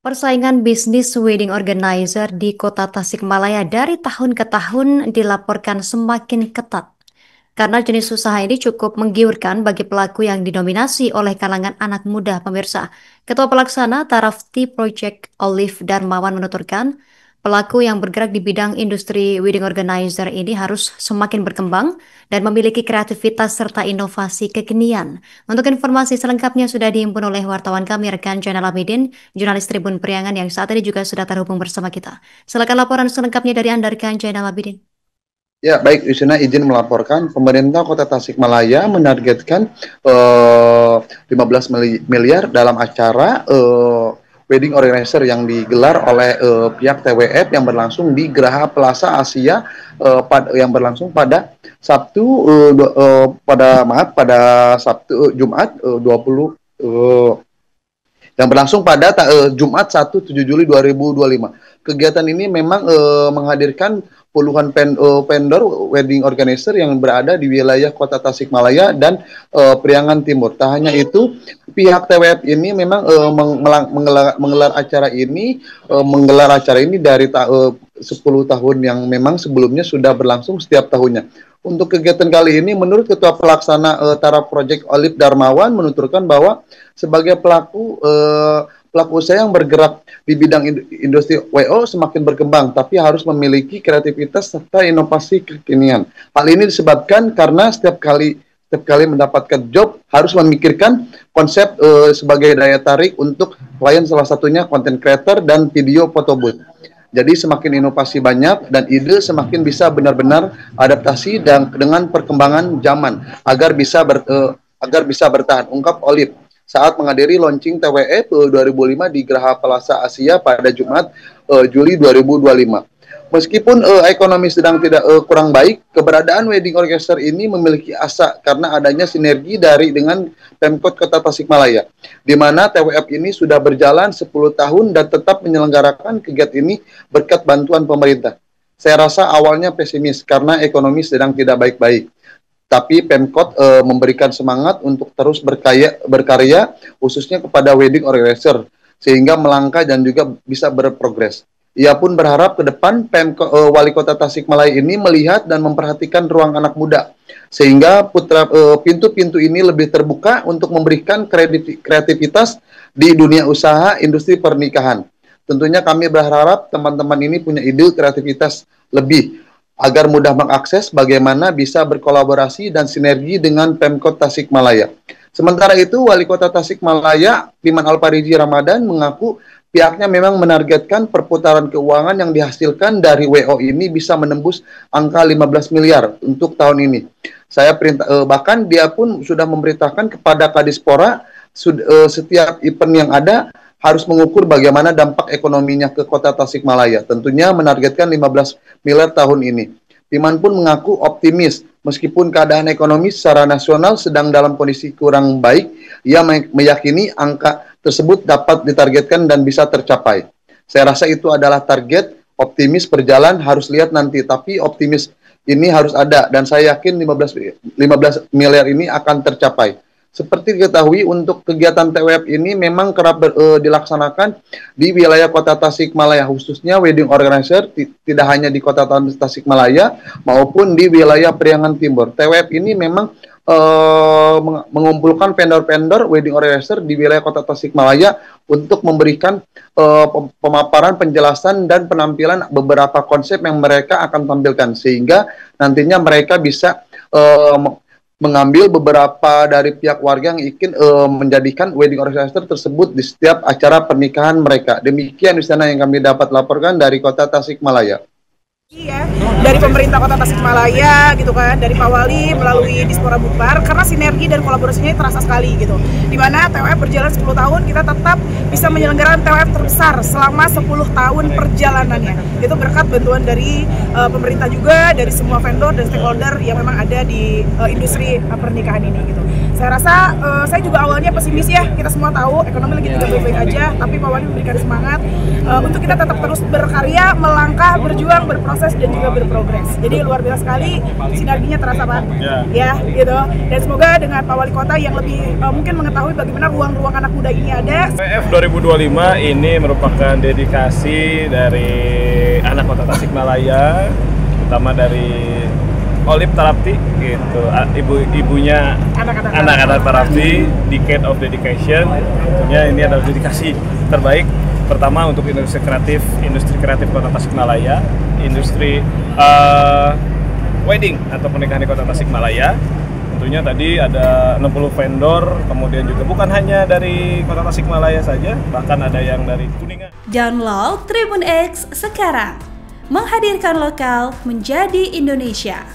Persaingan bisnis wedding organizer di kota Tasikmalaya dari tahun ke tahun dilaporkan semakin ketat. Karena jenis usaha ini cukup menggiurkan bagi pelaku yang didominasi oleh kalangan anak muda, pemirsa. Ketua Pelaksana Tarafti Project Olive Darmawan menuturkan, pelaku yang bergerak di bidang industri wedding organizer ini harus semakin berkembang dan memiliki kreativitas serta inovasi kekinian. Untuk informasi selengkapnya sudah dihimpun oleh wartawan kami, rekan Jainal Abidin, jurnalis Tribun Priangan yang saat ini juga sudah terhubung bersama kita. Silakan laporan selengkapnya dari Anda, rekan Jainal Abidin. Ya, baik, Yusina izin melaporkan, pemerintah Kota Tasikmalaya menargetkan 15 miliar dalam acara wedding organizer yang digelar oleh pihak TWF yang berlangsung di Geraha Plaza Asia yang berlangsung pada Sabtu pada Sabtu Jumat 20 yang berlangsung pada Jumat 1 Juli 2025. Kegiatan ini memang menghadirkan puluhan vendor wedding organizer yang berada di wilayah Kota Tasikmalaya dan Priangan Timur. Tak hanya itu, pihak TWF ini memang menggelar acara ini dari 10 tahun yang memang sebelumnya sudah berlangsung setiap tahunnya. Untuk kegiatan kali ini, menurut Ketua Pelaksana Taraf Project Olive Darmawan menuturkan bahwa sebagai pelaku usaha yang bergerak di bidang industri WO semakin berkembang, tapi harus memiliki kreativitas serta inovasi kekinian. Hal ini disebabkan karena setiap kali mendapatkan job harus memikirkan konsep sebagai daya tarik untuk klien, salah satunya content creator dan video foto booth. Jadi semakin inovasi banyak dan ide semakin bisa benar-benar adaptasi dengan perkembangan zaman agar bisa bertahan, ungkap Olive saat menghadiri launching TWF 2005 di Geraha Plaza Asia pada Jumat Juli 2025. Meskipun ekonomi sedang tidak kurang baik, keberadaan wedding organizer ini memiliki asa karena adanya sinergi dengan Pemkot Kota Tasikmalaya, di mana TWF ini sudah berjalan 10 tahun dan tetap menyelenggarakan kegiatan ini berkat bantuan pemerintah. Saya rasa awalnya pesimis karena ekonomi sedang tidak baik-baik. Tapi Pemkot memberikan semangat untuk terus berkarya khususnya kepada wedding organizer sehingga melangkah dan juga bisa berprogres. Ia pun berharap ke depan Wali Kota Tasikmalaya ini melihat dan memperhatikan ruang anak muda sehingga pintu-pintu ini lebih terbuka untuk memberikan kreativitas di dunia usaha industri pernikahan. Tentunya kami berharap teman-teman ini punya ide kreativitas lebih agar mudah mengakses bagaimana bisa berkolaborasi dan sinergi dengan Pemkot Tasikmalaya. Sementara itu, Wali Kota Tasikmalaya, Iman Alpariji Ramadan, mengaku pihaknya memang menargetkan perputaran keuangan yang dihasilkan dari WO ini bisa menembus angka 15 miliar untuk tahun ini. Bahkan dia pun sudah memberitakan kepada Kadispora setiap event yang ada harus mengukur bagaimana dampak ekonominya ke Kota Tasikmalaya. Tentunya menargetkan 15 miliar tahun ini. Iman pun mengaku optimis meskipun keadaan ekonomi secara nasional sedang dalam kondisi kurang baik. Ia meyakini angka tersebut dapat ditargetkan dan bisa tercapai. Saya rasa itu adalah target. Optimis berjalan, harus lihat nanti. Tapi optimis ini harus ada dan saya yakin 15 miliar ini akan tercapai. Seperti diketahui, untuk kegiatan TWF ini memang kerap dilaksanakan di wilayah Kota Tasikmalaya, khususnya wedding organizer tidak hanya di Kota Tasikmalaya maupun di wilayah Priangan Timur. TWF ini memang mengumpulkan vendor-vendor wedding organizer di wilayah Kota Tasikmalaya untuk memberikan pemaparan, penjelasan, dan penampilan beberapa konsep yang mereka akan tampilkan, sehingga nantinya mereka bisa mengambil beberapa dari pihak warga yang ingin menjadikan wedding organizer tersebut di setiap acara pernikahan mereka. Demikian di sana yang kami dapat laporkan dari Kota Tasikmalaya. Iya, dari pemerintah Kota Tasikmalaya gitu kan, dari Pak Wali melalui Dispora Bukbar, karena sinergi dan kolaborasinya terasa sekali gitu. Dimana TWF berjalan 10 tahun, kita tetap bisa menyelenggarakan TWF terbesar selama 10 tahun perjalanannya. Itu berkat bantuan dari pemerintah juga, dari semua vendor dan stakeholder yang memang ada di industri pernikahan ini gitu. Saya rasa saya juga awalnya pesimis ya, kita semua tahu ekonomi lagi tidak baik-baik aja, tapi Pak Wali memberikan semangat untuk kita tetap terus berkarya, melangkah, berjuang, berproses dan juga berprogres. Jadi luar biasa sekali, sinerginya terasa Pak. Ya, gitu. Dan semoga dengan Pak Wali Kota yang lebih mungkin mengetahui bagaimana ruang-ruang anak muda ini ada. PF 2025 ini merupakan dedikasi dari anak Kota Tasikmalaya, terutama dari Olip Tarapti gitu, ibunya anak-anak Tarapti, Decade of Dedication. Tentunya ini adalah dedikasi terbaik pertama untuk industri kreatif Kota Tasikmalaya, industri wedding atau pernikahan di Kota Tasikmalaya. Tentunya tadi ada 60 vendor, kemudian juga bukan hanya dari Kota Tasikmalaya saja, bahkan ada yang dari Kuningan. Download Tribun X sekarang, menghadirkan lokal menjadi Indonesia.